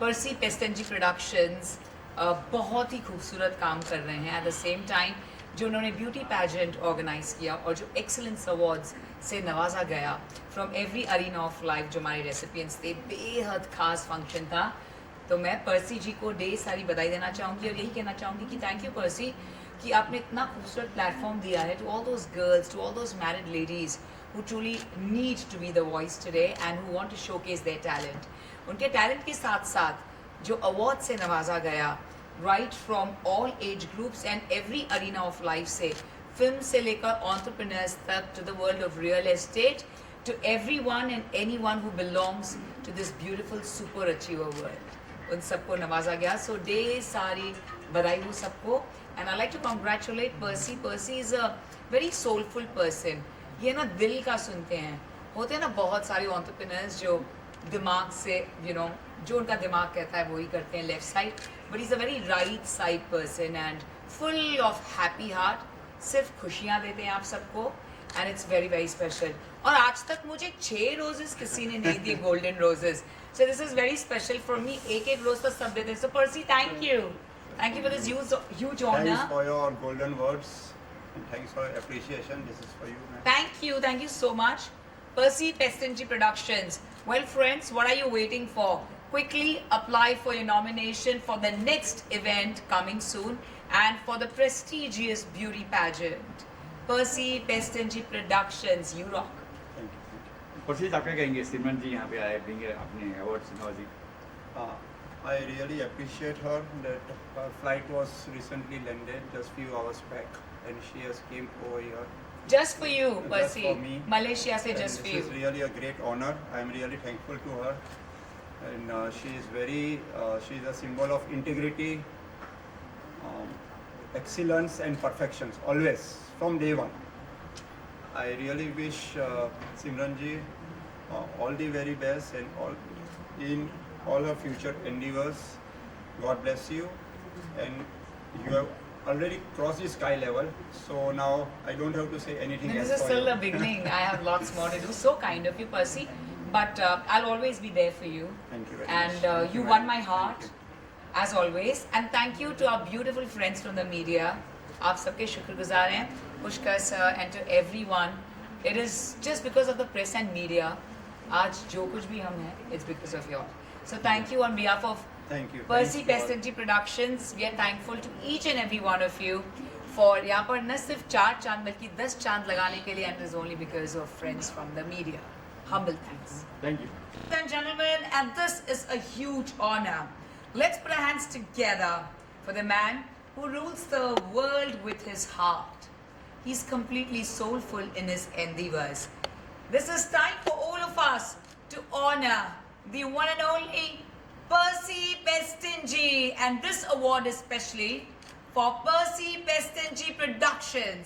पर्सी पेस्टेंजी productions बहुत ही खूबसूरत काम कर रहे हैं। एट द सेम टाइम जो उन्होंने ब्यूटी पैजेंट ऑर्गेनाइज़ किया और जो एक्सेलेंस अवार्ड्स से नवाजा गया from every arena of life, जो हमारे रेसिपिएंट्स थे, बेहद खास फंक्शन था। तो मैं पर्सी जी को ढेर सारी बधाई देना चाहूँगी और यही कहना चाहूँगी कि थैंक यू पर्सी कि आपने इतना खूबसूरत प्लेटफॉर्म दिया है to all those girls, to all those married ladies who truly need to be the voice today and who want to showcase their talent. उनके टैलेंट के साथ साथ जो अवार्ड से नवाजा गया, right from all age groups and every arena of life से, film से लेकर एंटरप्रेन्योर्स तक, to the world of real estate, to everyone and anyone who belongs to this beautiful super achiever world, उन सबको नवाजा गया। सो ढेर सारी बधाई हो सबको। And I like to congratulate Percy. Percy is a very soulful person. ये ना दिल का सुनते हैं। होते हैं ना बहुत सारे एंटरप्रेन्योर्स जो दिमाग से जो उनका दिमाग कहता है वही करते हैं, left side, but is a very right side person and full of happy heart. सिर्फ खुशियाँ देते हैं आप सबको and it's very very special. और आज तक मुझे 6 रोजेस किसी ने नहीं दिए, golden roses. So this is very special for me. एक रोज तो सब देते हैं। So Percy, thank you for this huge honour. Thanks for your golden words. And thanks for appreciation. This is for you, man. Thank you so much. Percy Pestenji Productions. Well, friends, what are you waiting for? Quickly apply for your nomination for the next event coming soon and for the prestigious beauty pageant. Percy Pestenji Productions, you rock. Thank you. पर्सी आप क्या कहेंगे? सिमरन जी यहाँ पे आए, देंगे अपने awards नवाजी। I really appreciate her that her flight was recently landed just few hours back and she has came over here. Just for you, Just Percy. for me. Malaysia se And just for this you. is really a great honor. I am really thankful to her. And she is she is a symbol of integrity, excellence and perfections always from day one. I really wish Simran ji all the very best and in all her future endeavors. God bless you, and you have already crossed the sky level, so now I don't have to say anything This else is for still you. the beginning. I have lots more to do. So kind of you, Percy. But I'll always be there for you. Thank you very And much. Thank you you won very my much. heart, Thank as always. And thank you to our beautiful friends from the media. आप सबके शुक्रगुजार हैं, Pushkar sir and to everyone. It is just because of the press and media. आज जो कुछ भी हम हैं, it's because of you. So thank you on behalf of Thank you. Percy Thanks for- Pestenji Productions. We are thankful to each and every one of you for यहाँ पर न सिर्फ 4 चांद बल्कि 10 चांद लगाने के लिए, and it is only because of friends from the media. Humble thanks. Thank you. Ladies and gentlemen, and this is a huge honor. Let's put our hands together for the man who rules the world with his heart. He's completely soulful in his endeavors. This is time for all of us to honor the one and only Percy Pestenji, and this award is especially for Percy Pestenji Productions.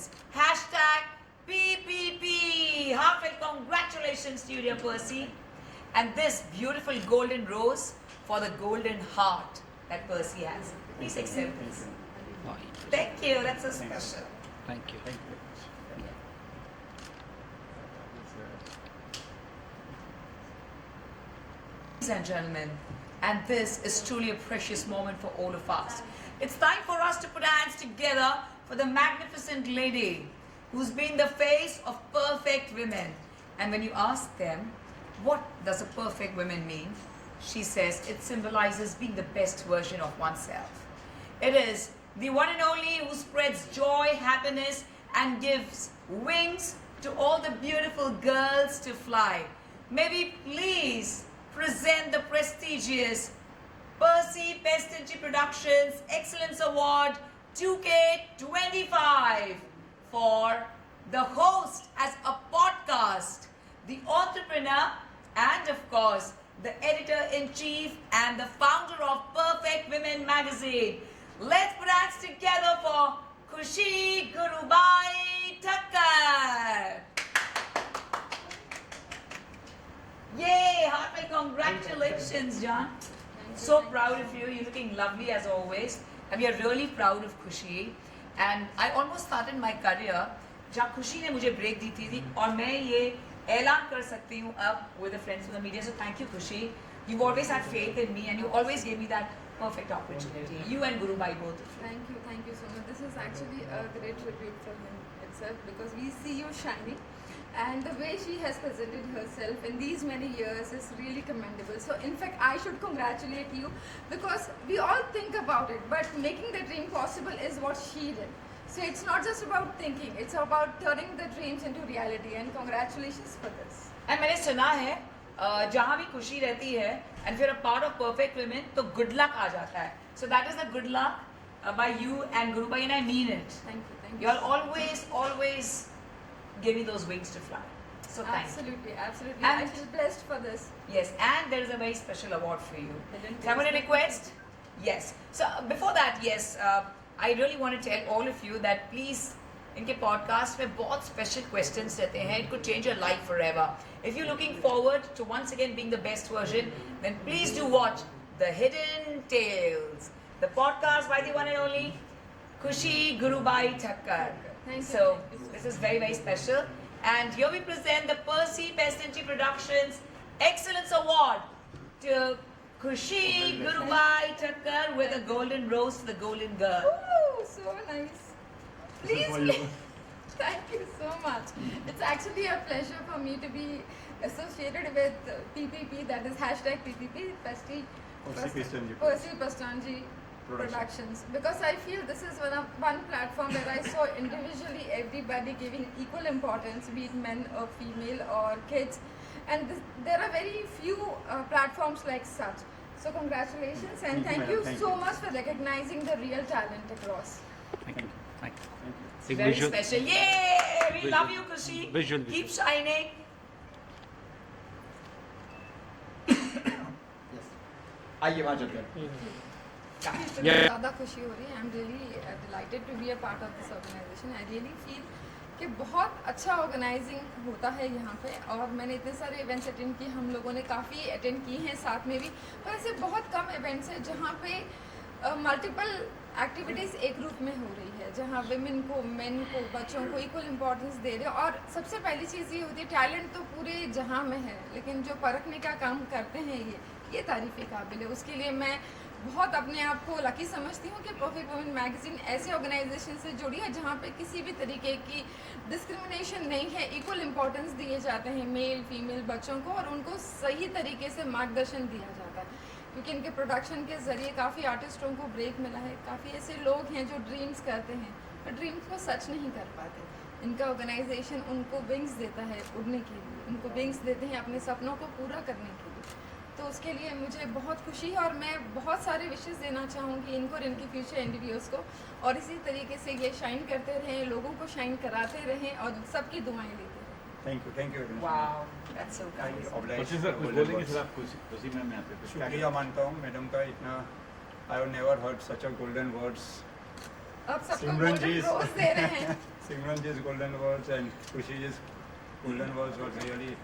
#PPP. Heartfelt congratulations to you, dear Percy. And this beautiful golden rose for the golden heart that Percy has. Please accept this. Thank you. That's so special. Thank you. Thank you very much. Thank you. Ladies and gentlemen, and this is truly a precious moment for all of us. It's time for us to put our hands together for the magnificent lady who's been the face of perfect women. And when you ask them, what does a perfect woman mean? She says it symbolizes being the best version of oneself. It is the one and only who spreads joy, happiness, and gives wings to all the beautiful girls to fly. May we please present the prestigious Percy Pestenji Productions Excellence Award 2K25 for the host as a podcast, the entrepreneur, and of course, the editor-in-chief and the founder of Perfect Women magazine. Let's put hands together for Khushi Gurubai Thakkar. Yay! Heartfelt congratulations, John. So proud of you. You're looking lovely as always. And we are really proud of Khushi. And I almost started my career जहाँ खुशी ने मुझे break the थी और मैं ये ऐलान कर सकती हूँ अब with the friends from the media. So thank you, Khushi, You've always had faith in me, and you always gave me that perfect opportunity. You and Guru Bhai both. Thank you so much. This is actually a great tribute for him itself because we see you shining, and the way she has presented herself in these many years is really commendable. So in fact, I should congratulate you because we all think about it, but making the dream possible is what she did. So it's not just about thinking, it's about turning the dreams into reality, and congratulations for this. And मैंने सुना है जहाँ भी खुशी रहती है and if you're a part of Perfect Women तो good luck आ जाता है. So that is the good luck by you and Guru Bhai, and I mean it. Thank you. You all always give me those wings to fly. So thank you. Absolutely. And- I feel blessed for this. Yes, and there is a very special award for you. Hidden So I'm going to taste. request. Yes. So before that, yes, I really want to tell all of you that please, इनके podcast में बहुत special questions रहते हैं. It could change your life forever. If you're looking forward to once again being the best version, then please do watch The Hidden Tales, the podcast by the one and only Khushi Gurubai Thakkar. Thank you. So this is very, very special. And here we present the Percy Best Entry Productions Excellence Award to Khushi Gurubai Thakkar with a golden rose to the golden girl. Ooh, so nice. Please. Thank you so much. It's actually a pleasure for me to be associated with PPP, that is hashtag PPP, Percy Pastanji. Percy Pastanji Productions. Because I feel this is one platform where I saw individually everybody giving equal importance, be it men or female or kids. And there are very few platforms like such. So congratulations and Thank you, thank you madam. Thank so you. much for recognizing the real talent across. Thank you. Thank you. It's very special. Yay! We love you, Khushi. Visual. Keep shining. आइए वहाँ चलते हैं मुझे Yeah. ज़्यादा खुशी हो रही है. I'm really delighted to be a part of this organization. I really feel कि बहुत अच्छा ऑर्गेनाइजिंग होता है यहाँ पे, और मैंने इतने सारे इवेंट्स अटेंड किए, हम लोगों ने काफ़ी अटेंड किए हैं साथ में भी, पर ऐसे बहुत कम इवेंट्स हैं जहाँ पे मल्टीपल एक्टिविटीज़ एक ग्रुप में हो रही है, जहाँ विमेन को, मेन को, बच्चों को इक्वल इम्पोर्टेंस दे रहे हैं. और सबसे पहली चीज़ ये होती है, टैलेंट तो पूरे जहाँ में है, लेकिन जो परखने का काम करते हैं ये तारीफ़ काबिल है. उसके लिए मैं बहुत अपने आप को लकी समझती हूँ कि परफेक्ट वुमेन मैगजीन ऐसे ऑर्गेनाइजेशन से जुड़ी है जहाँ पे किसी भी तरीके की डिस्क्रिमिनेशन नहीं है, इक्वल इम्पोर्टेंस दिए जाते हैं मेल फीमेल बच्चों को, और उनको सही तरीके से मार्गदर्शन दिया जाता है. क्योंकि इनके प्रोडक्शन के ज़रिए काफ़ी आर्टिस्टों को ब्रेक मिला है. काफ़ी ऐसे लोग हैं जो ड्रीम्स करते हैं पर ड्रीम्स को सच नहीं कर पाते. इनका ऑर्गेनाइजेशन उनको विंग्स देता है उड़ने के लिए, उनको विंग्स देते हैं अपने सपनों को पूरा करने के लिए. तो उसके लिए मुझे बहुत खुशी है, और मैं बहुत सारे विशेष देना चाहूँगी इनको और इनके फ्यूचर इंटरव्यूज़ को, और इसी तरीके से ये शाइन करते रहें, लोगों को शाइन कराते रहें और सबकी दुआएं लेते रहें. Thank you very much. Wow, that's so I kind. oblige खुशी सर कुछ golden बोलेंगे words. सर आप खुशी मैम यहाँ पे कुछ क्या शुक्रिया मानता हूँ मैडम का. इतना I have never heard such a golden words. अब सबको सिमरन जी golden rose दे रहे हैं. सिमरन जी's golden words and Khushi ji's golden words was really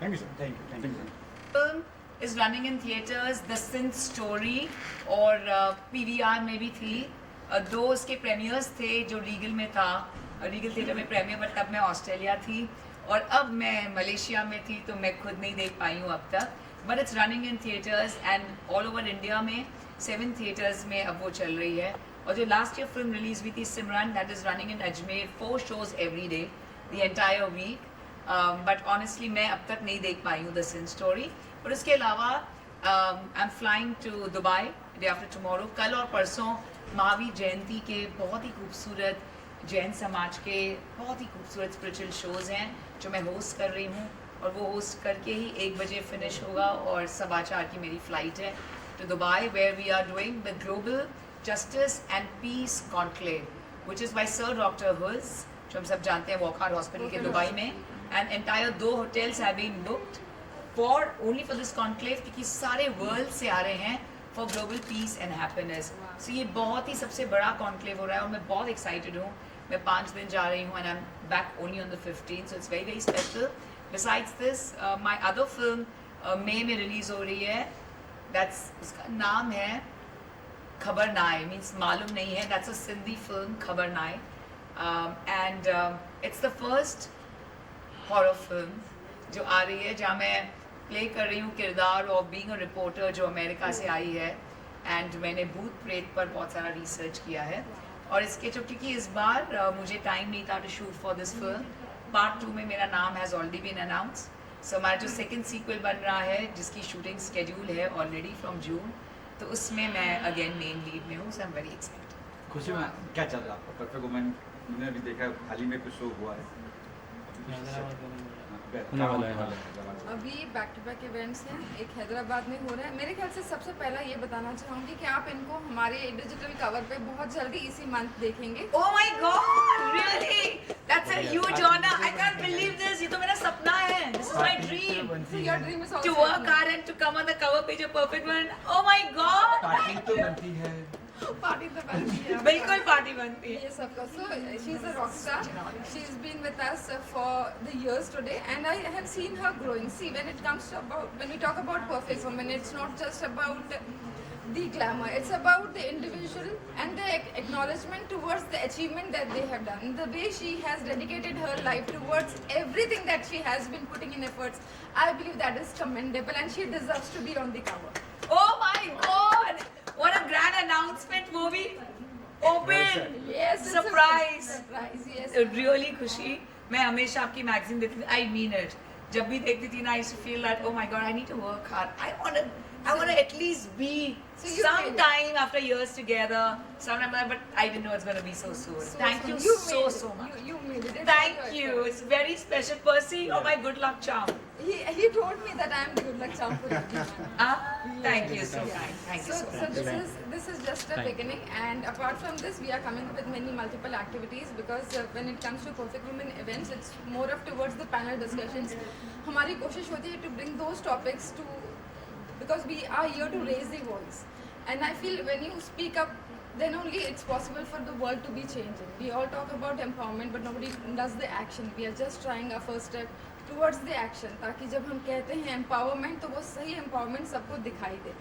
thank you sir thank you. Film is running in theaters. The Synth Story और PVR में भी थी. दो उसके प्रीमियर्स थे जो रीगल में था, रीगल थिएटर में प्रीमियर, बट तब मैं ऑस्ट्रेलिया थी और अब मैं मलेशिया में थी, तो मैं खुद नहीं देख पाई हूँ अब तक. But it's running in theatres and all over India में 7 थिएटर्स में अब वो चल रही है. और जो लास्ट ईयर फिल्म रिलीज हुई थी Simran, that is running in Ajmer, 4 shows every day the entire week. But honestly मैं अब तक नहीं देख पाई हूँ द सिंथ स्टोरी. और उसके अलावा I am flying to Dubai day after tomorrow. कल और परसों महावीर जयंती के बहुत ही खूबसूरत जैन समाज के बहुत ही खूबसूरत स्पिरिचुअल शोज़ हैं जो मैं होस्ट कर रही हूँ, और वो होस्ट करके ही 1 बजे फिनिश होगा और 4:15 की मेरी फ़्लाइट है to Dubai, where we are doing the global justice and peace conclave which is by sir doctor हुज, जो हम सब जानते हैं वॉकहार्ट हॉस्पिटल के दुबई में. And entire 2 hotels have been booked only for this conclave, क्योंकि सारे वर्ल्ड से आ रहे हैं for global peace and happiness. So ये बहुत ही सबसे बड़ा कॉन्क्लेव हो रहा है और मैं बहुत एक्साइटेड हूँ. मैं 5 दिन जा रही हूँ and I am back only on the 15th, so it's very very special. Besides this my other film मई में रिलीज हो रही है. दैट्स, उसका नाम है खबर नाय, मीन्स मालूम नहीं है. दैट्स अ सिंधी फिल्म, खबर नाय, and it's the first horror film जो आ रही है, जहाँ मैं प्ले कर रही हूँ किरदार ऑफ बीइंग अ रिपोर्टर जो अमेरिका से आई है, एंड मैंने भूत प्रेत पर बहुत सारा रिसर्च किया है। और इसके क्योंकि इस बार मुझे टाइम नहीं था to shoot for this film, part 2 में मेरा नाम has already been announce. So हमारा जो सेकंड सीक्वल बन रहा है जिसकी शूटिंग स्केड्यूल है ऑलरेडी फ्रॉम जून, तो उसमें मैं अगेन मेन लीड में हूँ। So I am very excited. खुशी में क्या चल रहा है आपका परफेक्ट वुमन? मैंने अभी देखा हाल ही में कुछ शो हुआ है। अभी बैक टू बैक इवेंट्स हैं, एक हैदराबाद में हो रहा है। मेरे ख्याल से सबसे पहला ये बताना चाहूँगी कि आप इनको हमारे डिजिटल कवर पे बहुत जल्दी इसी मंथ देखेंगे। Oh my God! Really? That's a huge honor. I can't believe this. ये तो मेरा सपना है. This is my dream. So your dream is also To work hard and to come on the cover page of Perfect Woman. Oh my God! Party तो बनती है। Party तो बनती है। बिल्कुल पार्टी बनती है। ये सबका। So she is a rock star. She's been with us for the years today, and I have seen her growing. See, when we talk about Perfect Woman, it's not just about the glamour. It's about the individual and the acknowledgement towards the achievement that they have done. The way she has dedicated her life towards everything that she has been putting in efforts, I believe that is commendable, and she deserves to be on the cover. Oh my God! What a grand announcement, movie. Open. Yes, it's a Surprise. surprise. Yes. Really खुशी। मैं हमेशा आपकी magazine देखती थी। I mean it. जब भी देखती थी ना, I used to feel that, oh my God, I need to work hard. I want to at least be So you made it. sometime after years together. Sometime, but I didn't know it's going to be so soon. Thank you made so it. much. You made it. It's Thank all you. yours. It's very special. Percy, you're my good luck charm. He told me that I am the good luck charm for everyone. Thank you so kind. Thank you So, so so much. this is just a beginning, and apart from this, we are coming up with many multiple activities because when it comes to Perfect Women events, it's more of towards the panel discussions. हमारी कोशिश होती है to bring those topics to, because we are here to raise the voice, and I feel when you speak up, then only it's possible for the world to be changing. We all talk about empowerment, but nobody does the action. We are just trying our first step towards the action, ताकि जब हम कहते हैं empowerment, तो वो सही empowerment सबको दिखाई दे.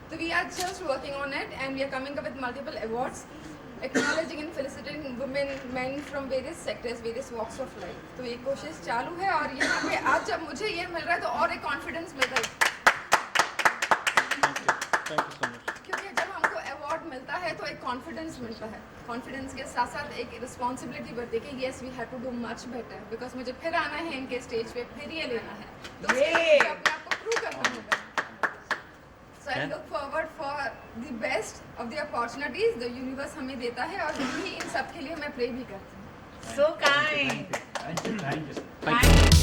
So we are just working on it, and we are coming up with multiple awards, acknowledging and felicitating women, men from various sectors, various walks of life. तो ये कोशिश चालू है, और यहाँ पे आज जब मुझे ये मिल रहा है तो और एक कॉन्फिडेंस मिल रहा है, क्योंकि जब हमको अवार्ड मिलता है तो एक कॉन्फिडेंस मिलता है। कॉन्फिडेंस के साथ साथ एक रिस्पॉन्सिबिलिटी बढ़ती है कि yes we have to do much better, because मुझे फिर आना है इनके स्टेज पे, फिर ये लेना है, तो उसके लिए मुझे अपने आप को प्रूव करना होगा। So I look forward for the best of the opportunities जो यूनिवर्स हमें देता है, और यही इन सब के लिए मैं प्रे भी करती हूँ। So kind. Thank you. Thank you.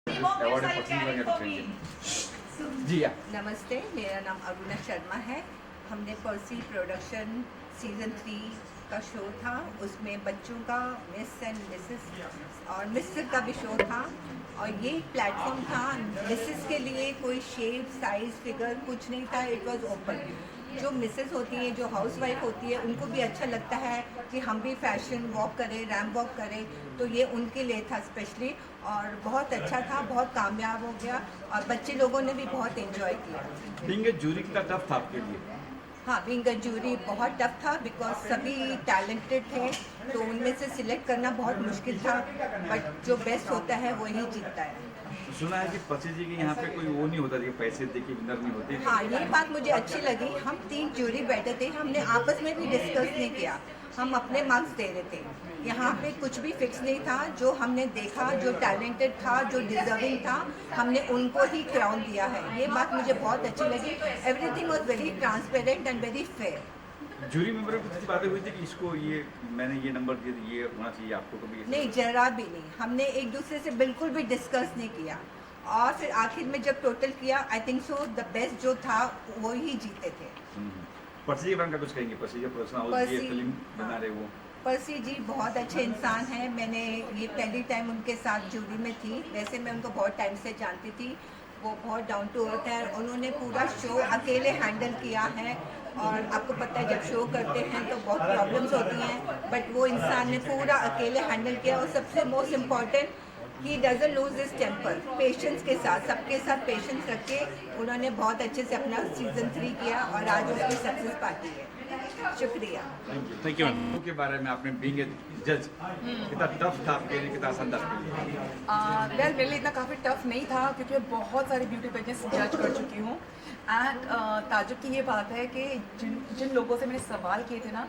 Award and personal का जी या नमस्ते, मेरा नाम अरुणा शर्मा है। हमने पर्सी प्रोडक्शन सीज़न 3 का शो था, उसमें बच्चों का मिस एंड मिसेस और मिस्टर का भी शो था, और ये प्लेटफॉर्म था मिसेस के लिए। कोई शेप, साइज, फिगर कुछ नहीं था, इट वाज ओपन। जो मिसेस होती हैं, जो हाउसवाइफ होती है, उनको भी अच्छा लगता है कि हम भी फैशन वॉक करें, रैम्प वॉक करें, तो ये उनके लिए था स्पेशली, और बहुत अच्छा था, बहुत कामयाब हो गया, और बच्चे लोगों ने भी बहुत एंजॉय किया। बीइंग ए जूरी कितना टफ था आपके लिए? हाँ, बीइंग अ जूरी बहुत टफ था, बिकॉज सभी टैलेंटेड थे, तो उनमें से सिलेक्ट करना बहुत मुश्किल था, बट जो बेस्ट होता है वही जीतता है। सुना है कि पर्सी जी के यहाँ पे कोई वो नहीं होता, पैसे दे के विनर नहीं होते। हाँ, ये बात मुझे अच्छी लगी। हम 3 जूरी बैठे थे, हमने आपस में भी डिस्कस नहीं किया, हम अपने मार्क्स दे रहे थे। यहाँ पे कुछ भी फिक्स नहीं था, जो हमने देखा, जो टैलेंटेड था, जो डिजर्विंग था, हमने उनको ही क्राउन दिया है। ये बात मुझे बहुत अच्छी लगी। Everything was very transparent and very fair. Jury member में कुछ बातें हुई थी कि इसको ये मैंने ये नंबर दिए, ये होना चाहिए आपको, कभी नहीं, जरा भी नहीं। हमने एक दूसरे से बिल्कुल भी डिस्कस नहीं किया, और फिर आखिर में जब टोटल किया, I think so the best जो था वो ही जीते थे। पर्सी जी के बारे में कुछ कहेंगे? पर्सी जी पर्सनल हाउस, ये पर्सी, फिल्म बना हाँ। रहे वो पर्सी जी बहुत अच्छे इंसान हैं। मैंने ये पहली टाइम उनके साथ जूरी में थी। वैसे मैं उनको बहुत टाइम से जानती थी। वो बहुत डाउन टू अर्थ है। उन्होंने पूरा शो अकेले हैंडल किया है और आपको पता है जब शो करते हैं तो बहुत प्रॉब्लम्स होती हैं, बट वो इंसान ने पूरा अकेले हैंडल किया। और सबसे most important, he doesn't lose his temper. Patience के साथ, सबके साथ पेशेंस रख के उन्होंने बहुत अच्छे से अपना सीजन 3 किया और आज उसकी सक्सेस पाती है। शुक्रिया। Thank you ma'am. के बारे में आपने बीइंग ए जज कितना टफ था आपके लिए, कितना आसान था आपके लिए? वेल मेरे लिए इतना काफ़ी टफ नहीं था क्योंकि मैं बहुत सारे ब्यूटी पेजेंट्स जज कर चुकी हूँ। एंड ताजुब की ये बात है कि जिन लोगों से मैंने सवाल किए थे ना,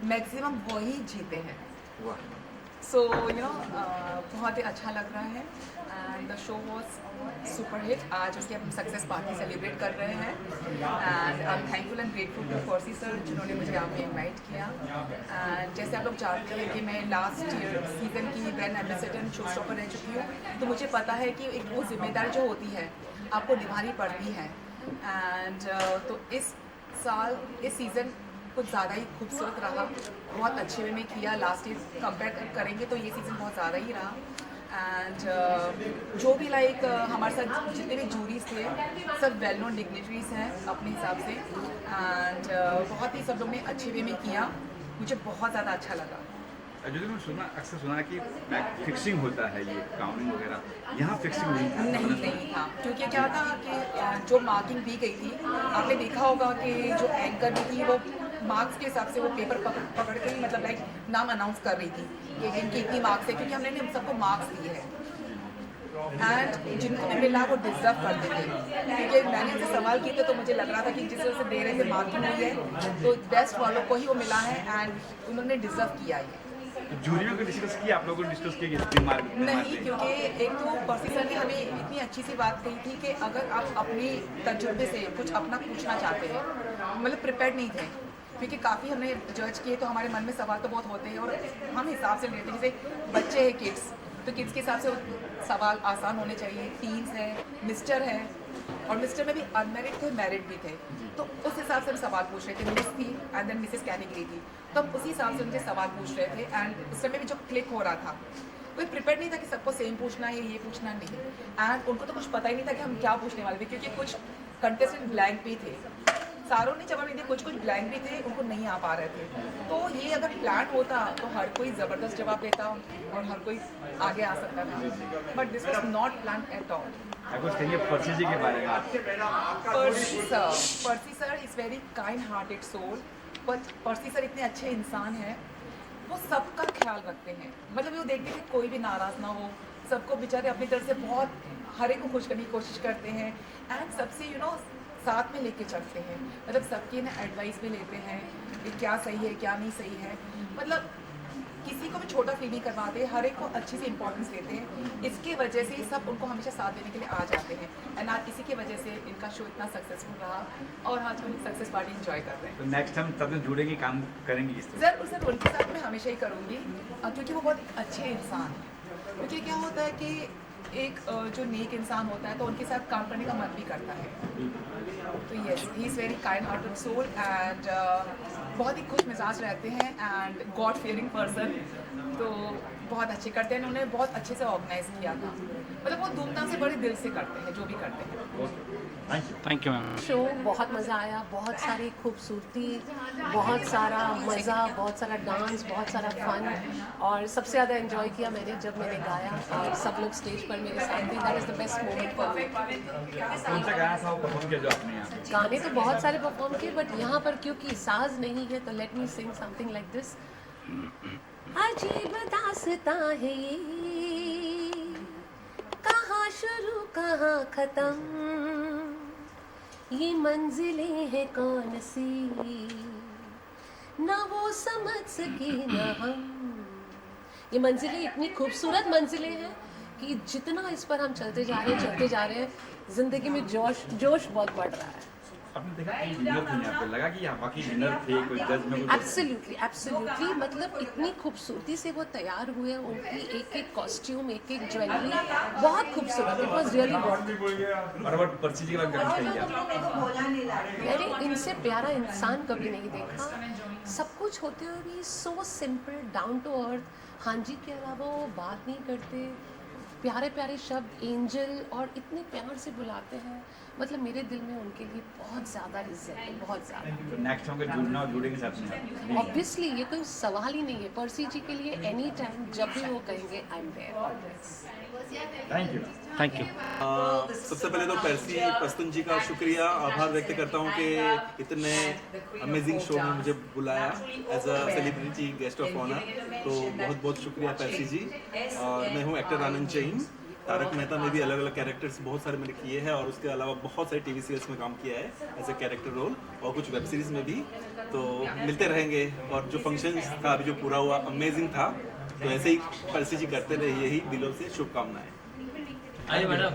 मैक्सिमम वही जीते हैं। वाह। सो यू नो बहुत ही अच्छा लग रहा है and the show was super hit. आज उसकी हम सक्सेस पार्टी सेलिब्रेट कर रहे हैं and I am thankful and grateful to Percy sir जिन्होंने मुझे यहाँ पे इनवाइट किया। एंड जैसे आप लोग जानते हैं कि मैं लास्ट ईयर सीजन की ब्रांड एम्बेसडर शो स्टॉपर रह चुकी हूँ, तो मुझे पता है कि एक वो जिम्मेदारी जो होती है आपको निभानी पड़ती है। एंड तो इस साल इस सीज़न कुछ ज़्यादा ही खूबसूरत रहा, बहुत अच्छे वे में किया। लास्ट ईयर कंपेयर करेंगे तो ये सीज़न बहुत ज़्यादा ही रहा। एंड जो भी लाइक हमारे साथ जितने भी जूरीज थे सब वेल नोन डिग्नेटरीज हैं अपने हिसाब से। एंड बहुत ही सब लोग ने अच्छे वे में किया, मुझे बहुत ज़्यादा अच्छा लगा। जो मैंने अक्सर सुना कि फिक्सिंग होता है, ये काउंटिंग वगैरह, यहाँ फिक्सिंग नहीं था। नहीं था क्योंकि क्या था कि जो मार्किंग दी गई थी, आपने देखा होगा कि जो एंकर भी थी वो मार्क्स के हिसाब से वो पेपर पकड़ के ही मतलब लाइक नाम अनाउंस कर रही थी कि इनकी इतनी मार्क्स है, क्योंकि हमने हम सबको मार्क्स दिए हैं एंड जिनको भी मिला वो डिजर्व करते थे। क्योंकि मैंने उनसे सवाल किए थे तो मुझे लग रहा था कि जिस तरह से दे रहे थे मार्किंग हुई है तो बेस्ट वालों को ही वो मिला है एंड उन्होंने डिजर्व किया ये। जूरी में डिस्कस किया, आप लोगों ने डिस्कस किया कि इतनी मार्क नहीं, क्योंकि एक तो पर्सी सर ने हमें इतनी अच्छी सी बात कही थी कि अगर आप अपने तजुर्बे से कुछ अपना पूछना चाहते हैं, मतलब प्रिपेयर्ड नहीं थे, क्योंकि काफ़ी हमने जज किए तो हमारे मन में सवाल तो बहुत होते हैं और हम हिसाब से लेते हैं। जैसे बच्चे हैं किड्स, तो किड्स के हिसाब से सवाल आसान होने चाहिए। टीन्स है, मिस्टर है, और मिस्टर में भी अनमेरिड थे, मैरिड भी थे, तो उस हिसाब से हम सवाल पूछ रहे थे। मिस थी एंड देन मिसेस कैटेगरी थी, तो हम उसी हिसाब से उनसे सवाल पूछ रहे थे। एंड उस समय भी जो क्लिक हो रहा था कोई प्रिपेयर नहीं था कि सबको सेम पूछना है, ये पूछना नहीं। एंड उनको तो कुछ पता ही नहीं था कि हम क्या पूछने वाले थे, क्योंकि कुछ कंटेस्टेंट ब्लैंक भी थे, सारों ने जवाब नहीं दिया, कुछ ब्लैंक भी थे, उनको नहीं आ पा रहे थे। तो ये अगर प्लान होता तो हर कोई ज़बरदस्त जवाब देता और हर कोई आगे आ सकता था, but this was not plan at all. कुछ कहिए पर्सी जी के बारे में। Percy sir is very kind hearted soul, but Percy sir इतने अच्छे इंसान हैं, वो सबका ख्याल रखते हैं। मतलब वो देखते हैं कि कोई भी नाराज़ ना हो, सबको बेचारे अपनी तरफ से बहुत हर एक को खुश करने की कोशिश करते हैं एंड सबसे साथ में लेके चलते हैं। मतलब सबकी ना एडवाइस भी लेते हैं कि क्या सही है क्या नहीं सही है, मतलब किसी को भी छोटा फील नहीं करवाते, हर एक को अच्छी से इंपॉर्टेंस देते हैं। इसके वजह से ही सब उनको हमेशा साथ देने के लिए आ जाते हैं एंड आज इसी की वजह से इनका शो इतना सक्सेसफुल रहा और आज हम सक्सेस पार्टी इंजॉय कर रहे हैं। तो नेक्स्ट टाइम तब जुड़ेंगे, काम करेंगे इस तरह। ज़रूर सर, उनके साथ मैं हमेशा ही करूँगी क्योंकि वो बहुत अच्छे इंसान हैं। क्योंकि क्या होता है कि एक जो नेक इंसान होता है तो उनके साथ काम करने का मन भी करता है। तो yes, he is very kind hearted soul and बहुत ही खुश मिजाज रहते हैं एंड गॉड फियरिंग पर्सन, तो बहुत अच्छे करते हैं। उन्होंने बहुत अच्छे से ऑर्गेनाइज किया था, मतलब वो धूमधाम से बड़े दिल से करते हैं जो भी करते हैं। Thank you ma'am. शो बहुत मज़ा आया, बहुत सारी खूबसूरती, बहुत सारा मज़ा, बहुत सारा डांस, बहुत सारा फन, और सबसे ज़्यादा एंजॉय किया मैंने जब मैंने गाया और सब लोग स्टेज पर मेरे साथ थे। That is the best moment for me. कौन सा गाना था वो परफॉर्म किया जो आपने यहाँ? गाने तो बहुत सारे परफॉर्म किए, बट यहाँ पर क्योंकि साज नहीं है तो let me Singh something like this. अजीब दास्तां है ये, कहाँ शुरू कहाँ ख़त्म, ये मंजिलें हैं कौन सी, ना वो समझ सके ना हम। ये मंजिलें इतनी खूबसूरत मंजिलें हैं कि जितना इस पर हम चलते जा रहे हैं ज़िंदगी में जोश बहुत बढ़ रहा है। आपने देखा कि विनर थे यहाँ पे, लगा कि यहाँ बाकी विनर थे, कोई जज में कोई एब्सोल्युटली, मतलब इतनी खूबसूरती से वो तैयार हुए, उनकी एक एक कॉस्ट्यूम, एक एक ज्वेलरी बहुत खूबसूरत, इट वाज रियली गुड। और पर्ची जी के बारे में कहिए आप। मैंने इनसे प्यारा इंसान कभी नहीं देखा सब कुछ होते हुए भी so simple, down to earth. हाँ जी के अलावा वो बात नहीं करते, प्यारे प्यारे शब्द एंजल और इतने प्यार से बुलाते हैं। मतलब मेरे दिल में उनके लिए बहुत ज़्यादा इज्जत है, बहुत ज़्यादा। तो नेक्स्ट टाइम अगर जुड़ना और जुड़ेंगे साथ में ऑब्वियसली ये कोई सवाल ही नहीं है। पर्सी जी के लिए एनी टाइम जब भी वो कहेंगे I am there always. Thank you. Thank you. सबसे पहले तो पर्सी पस्तून जी का शुक्रिया, आभार व्यक्त करता हूँ कि इतने अमेजिंग शो में मुझे बुलाया as a celebrity guest of honour. तो बहुत बहुत शुक्रिया पर्सी जी। और मैं हूँ एक्टर आनंद जैन। तारक मेहता में भी अलग अलग कैरेक्टर्स बहुत सारे मैंने किए हैं और उसके अलावा बहुत सारे टीवी सीरियल्स में काम किया है एज अ कैरेक्टर रोल और कुछ वेब सीरीज़ में भी। तो मिलते रहेंगे। और जो फंक्शन था अभी जो पूरा हुआ अमेजिंग था। तो ऐसे ही पर्सी जी करते रहे, यही दिलों से शुभकामनाएं। आइए मैडम।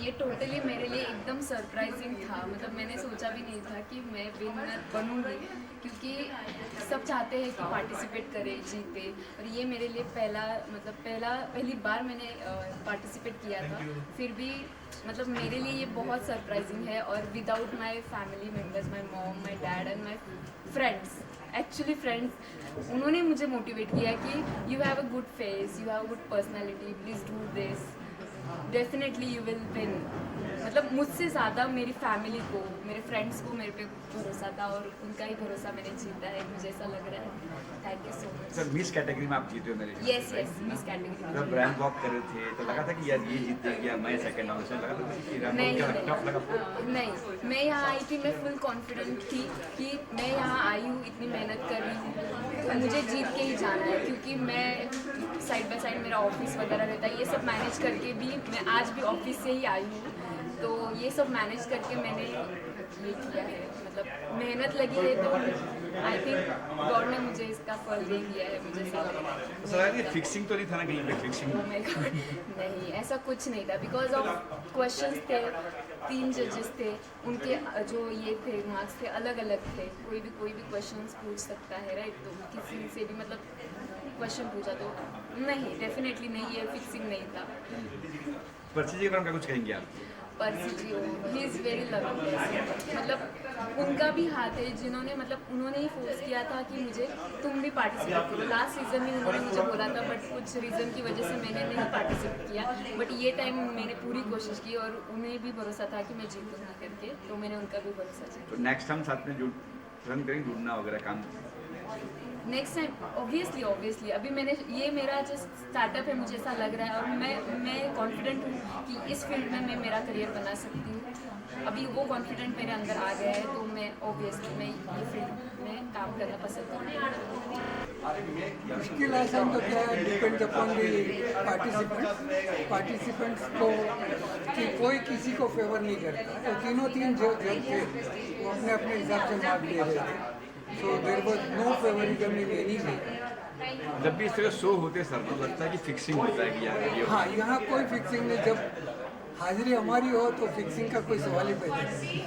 ये टोटली मेरे लिए एकदम सरप्राइजिंग था। मतलब मैंने सोचा भी नहीं था कि मैं विनर बनूंगी, क्योंकि सब चाहते हैं कि पार्टिसिपेट करें, जीते। और ये मेरे लिए पहली बार मैंने पार्टिसिपेट किया था। फिर भी मतलब मेरे लिए ये बहुत सरप्राइजिंग है। और without my family members, my mom, my dad and my friends, actually friends, उन्होंने मुझे मोटिवेट किया कि you have a good face, you have a good personality, please do this, definitely you will win. मतलब मुझसे ज़्यादा मेरी family को, मेरे फ्रेंड्स को मेरे पे भरोसा था और उनका ही भरोसा मैंने जीता है, मुझे ऐसा लग रहा है। Thank you so much. Sir miss category में आप जीते हो मेरे। Yes yes, miss category. जब ब्रांड वॉक कर रहे थे तो लगा था कि यार ये जीत गया, मैं सेकंड आऊँ, लगा था कि टफ लगा। नहीं, मैं यहाँ आई थी, मैं फुल कॉन्फिडेंट थी कि मैं यहाँ आई हूँ, इतनी मेहनत कर रही हूँ, तो मुझे जीत के ही जाना है। क्योंकि मैं साइड बाय साइड मेरा ऑफिस वगैरह रहता है, ये सब मैनेज करके भी मैं आज भी ऑफिस से ही आई हूँ। तो ये सब मैनेज करके मैंने ये किया है। मतलब मेहनत लगी है तो आई थिंक गॉड ने मुझे इसका फल दे दिया है, मुझे ऐसा लग रहा है। सर ये फिक्सिंग तो नहीं था ना कहीं पे? फिक्सिंग Oh my God, नहीं, ऐसा कुछ नहीं था। बिकॉज ऑफ क्वेश्चंस थे, 3 जजेस थे, उनके जो ये थे मार्क्स थे अलग अलग थे। कोई भी क्वेश्चंस पूछ सकता है, राइट? तो किसी से भी मतलब क्वेश्चन पूछा तो नहीं, डेफिनेटली नहीं, ये फिक्सिंग नहीं था। पर्ची जी का कुछ कहेंगे आप? पर्सी जी ही इज़ वेरी लविंग। मतलब उनका भी हाथ है, जिन्होंने मतलब उन्होंने ही फोर्स किया था कि मुझे तुम भी पार्टिसिपेट करो। लास्ट सीजन में उन्होंने मुझे बोला था, बट कुछ रीज़न की वजह से मैंने नहीं पार्टिसिपेट किया। बट ये टाइम मैंने पूरी कोशिश की और उन्हें भी भरोसा था कि मैं जीतूंगी करके, तो मैंने उनका भी भरोसा जीता। तो नेक्स्ट टाइम साथ में पसंद करेंगे जुड़ना वगैरह काम? नेक्स्ट टाइम ऑब्वियसली अभी मैंने ये मेरा जो स्टार्टअप है, मुझे ऐसा लग रहा है और मैं कॉन्फिडेंट हूँ कि इस फील्ड में मैं मेरा करियर बना सकती हूँ। अभी वो कॉन्फिडेंट मेरे अंदर आ गया है, तो मैं ऑब्वियसली मैं ये फील्ड में काम करना पसंद करूँगी। मुश्किल आसान तो क्या है, डिपेंड्स अपॉन दी पार्टिसिपेंट्स को, कि कोई किसी को फेवर नहीं करता। तो तीन जो जज थे वो अपने अपने हिसाब से मार्क दे रहे थे। So there was no favouritism in any way. जब भी इस तरह शो होते हैं सर, तो लगता है कि फिक्सिंग होता है कि यार ये हाँ, यहाँ कोई फिक्सिंग नहीं। जब हाजिरी हमारी हो तो फिक्सिंग का कोई सवाल ही पैदा नहीं।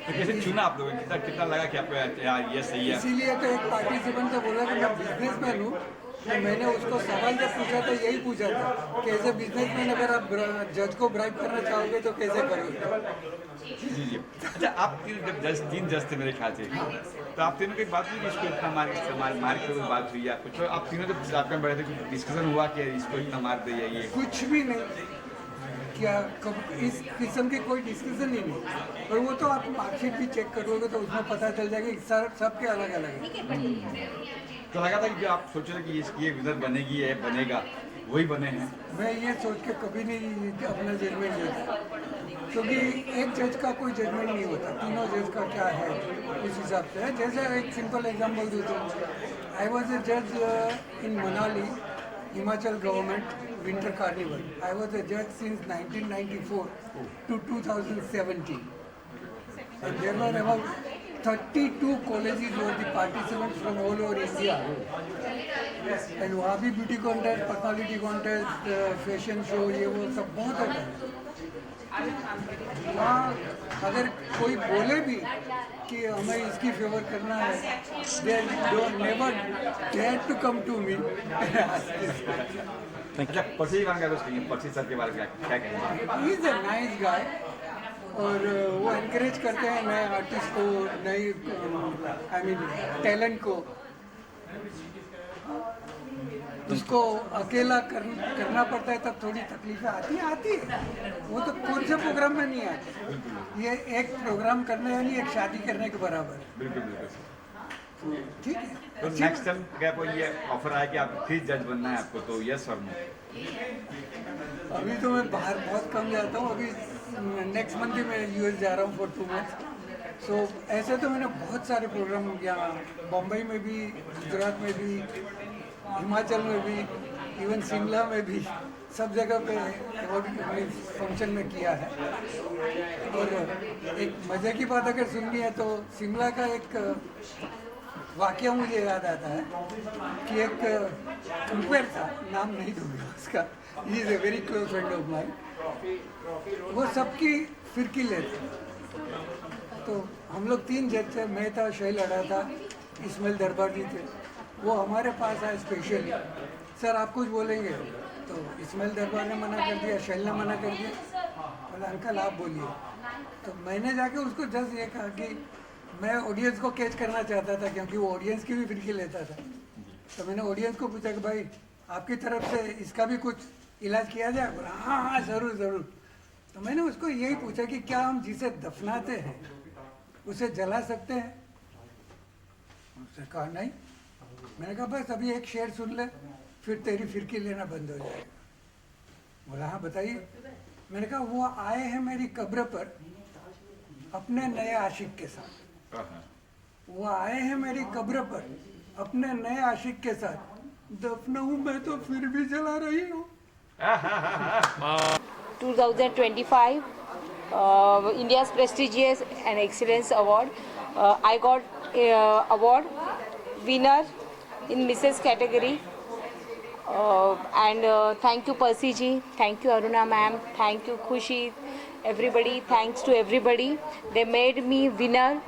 तो कैसे चुना आप लोगों ने? कितना लगा कि आपको यार ये सही है? इसीलिए तो एक पार्टिसिपेंट से बोला कि मैं बिजनेसमैन हूँ, तो मैंने उसको सवाल जब पूछा तो यही पूछा था कि एज ए बिजनेसमैन अगर आप जज को ब्राइब करना चाहोगे तो कैसे करोगे? जी। अच्छा, आप जब 3 जज थे मेरे ख्याल से, तो आप तीनों की बात हुई कि इसको इतना मार के बात हुई या कुछ? तो आप तीनों जब साथ में बैठे थे, कुछ डिस्कशन हुआ कि इसको इतना मार दे या ये? कुछ भी नहीं क्या, इस किस्म की कोई डिस्कशन ही नहीं। और वो तो आप मार्कशीट भी चेक करोगे तो उसमें पता चल जाएगा कि सबके अलग अलग है। तो लगा था कि जो आप सोच रहे कि ये विनर बनेगी या बनेगा, वही बने हैं? मैं ये सोच के कभी नहीं अपना जजमेंट देता, क्योंकि एक जज का कोई जजमेंट नहीं होता, तीनों जज का क्या है उस हिसाब से है। जैसे एक सिंपल एग्जांपल दूँ तो आई वॉज ए जज इन Manali, Himachal government winter carnival. I was a judge since 1994 to 2017. And there were about 32 colleges were the participants from all over India. And वहाँ भी beauty contest, personality contest, fashion show, ये वो सब बहुत होता है। वहाँ अगर कोई बोले भी कि हमें इसकी फेवर करना है, they don't never dare to come to me. अच्छा, पर्ची जी का कुछ कहिए, पर्ची सर के बारे में क्या कहेंगे? He is a nice guy. और वो एनकरेज करते हैं नए आर्टिस्ट को, नई टैलेंट को। उसको अकेला करना पड़ता है तब थोड़ी तकलीफें आती है। वो तो कौन से प्रोग्राम में नहीं आती। ये एक प्रोग्राम करने यानी एक शादी करने के बराबर है। बिल्कुल। ठीक है। तो नेक्स्ट टाइम क्या कोई ये ऑफर आया कि आप फिर जज बनना है आपको, तो यस और नो? अभी तो मैं बाहर बहुत कम जाता हूँ। अभी नेक्स्ट मंथ ही मैं यूएस जा रहा हूँ फॉर 2 मंथ। सो ऐसे तो मैंने बहुत सारे प्रोग्राम यहाँ बम्बई में भी, गुजरात में भी, हिमाचल में भी, इवन शिमला में भी, सब जगह पे फंक्शन में किया है। और एक मज़े की बात अगर सुननी है तो शिमला का एक वाक़या मुझे याद आता है कि एक कंपेयर था, नाम नहीं दूंगा उसका, he is a very close friend of mine. वो सबकी फिरकी लेते, तो हम लोग 3 जज थे, मैं था, शैल अड़ा था, इस्माइल दरबार जी थे। वो हमारे पास आए स्पेशली, सर आप कुछ बोलेंगे? तो इस्माइल दरबार ने मना कर दिया, शैल ने मना कर दिया, बोला अंकल आप बोलिए। तो मैंने जाके उसको जस्ट ये कहा कि मैं ऑडियंस को कैच करना चाहता था, क्योंकि वो ऑडियंस की भी फिरकी लेता था। तो मैंने ऑडियंस को पूछा कि भाई आपकी तरफ से इसका भी कुछ इलाज किया जाए? बोला हाँ हाँ ज़रूर ज़रूर। तो मैंने उसको यही पूछा कि क्या हम जिसे दफनाते हैं उसे जला सकते हैं? उसने कहा नहीं। मैंने कहा बस अभी एक शेर सुन ले, फिर तेरी फिरकी लेना बंद हो जाएगा। बोला हाँ बताइए। मैंने कहा वो आए हैं मेरी कब्र पर अपने नए आशिक के साथ। वो आए हैं मेरी कब्र पर अपने नए आशिक के साथ, दफना हूँ मैं तो फिर भी जला रही हूँ। 2025 India's prestigious and excellence award. I got award winner in Mrs. category. And thank you Percy ji, thank you Aruna ma'am, thank you Khushi, everybody, thanks to everybody. They made me winner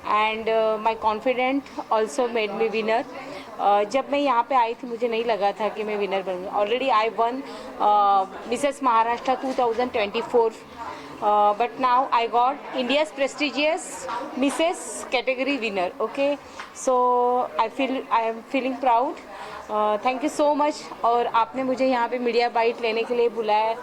and my confidence also made me winner. जब मैं यहाँ पे आई थी मुझे नहीं लगा था कि मैं विनर बनूँगी. Already I one Mrs Maharashtra 2024 but now I got India's prestigious Mrs. category winner. Okay, so I am feeling proud. Thank you so much. और आपने मुझे यहाँ पे मीडिया बाइट लेने के लिए बुलाया,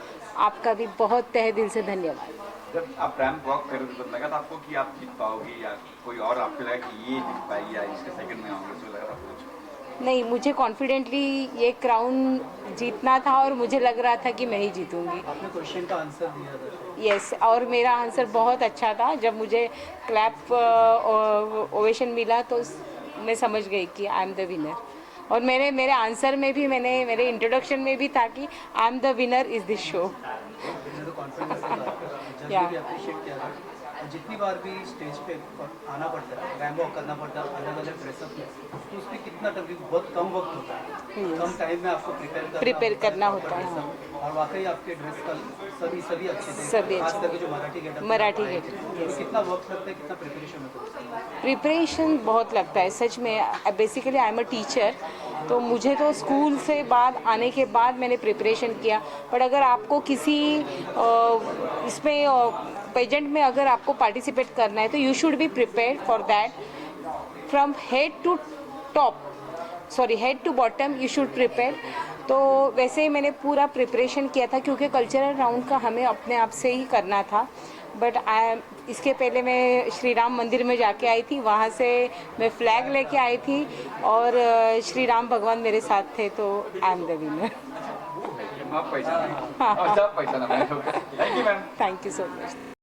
आपका भी बहुत तहे दिल से धन्यवाद. जब आप रैंप वॉक कर रहे थे तब लगा था आपको कि आप जीत पाओगी या कोई और आपको लगा कि ये जीत पाएगी या इसके सेकंड में आऊँगी, तो लगा था आपको? नहीं, मुझे कॉन्फिडेंटली ये क्राउन जीतना था और मुझे लग रहा था कि मैं ही जीतूंगी. आपने क्वेश्चन का आंसर दिया था. यस, और मेरा आंसर बहुत अच्छा था. जब मुझे क्लैप ओवेशन मिला तो मैं समझ गई कि आई एम द विनर. और मेरे आंसर में भी मेरे इंट्रोडक्शन में भी था कि I am the winner is this show. जितनी बार भी स्टेज पे आना पड़ता है, रैंप वॉक करना पड़ता है अलग अलग ड्रेसअप में, तो उसमें कितना तकलीफ, बहुत कम वक्त होता है, कम टाइम में आपको प्रिपेयर करना होता है. और वाकई आपके ड्रेस का सभी अच्छे थे, खास करके जो मराठी गेटअप, कितना वक्त लगता है, कितना प्रिपरेशन होता है? प्रिपरेशन बहुत लगता है सच में. Basically I am a teacher, तो मुझे तो स्कूल से बाद आने के बाद मैंने प्रिपरेशन किया. बट अगर आपको किसी इसमें पेजेंट में अगर आपको पार्टिसिपेट करना है तो you should be prepared for that from head to top, sorry head to bottom you should prepare. तो वैसे ही मैंने पूरा प्रिपरेशन किया था क्योंकि कल्चरल राउंड का हमें अपने आप से ही करना था. बट इसके पहले मैं श्री राम मंदिर में जाके आई थी, वहाँ से मैं फ्लैग लेके आई थी और श्री राम भगवान मेरे साथ थे, तो I am the winner. Thank you ma'am. Thank you so much.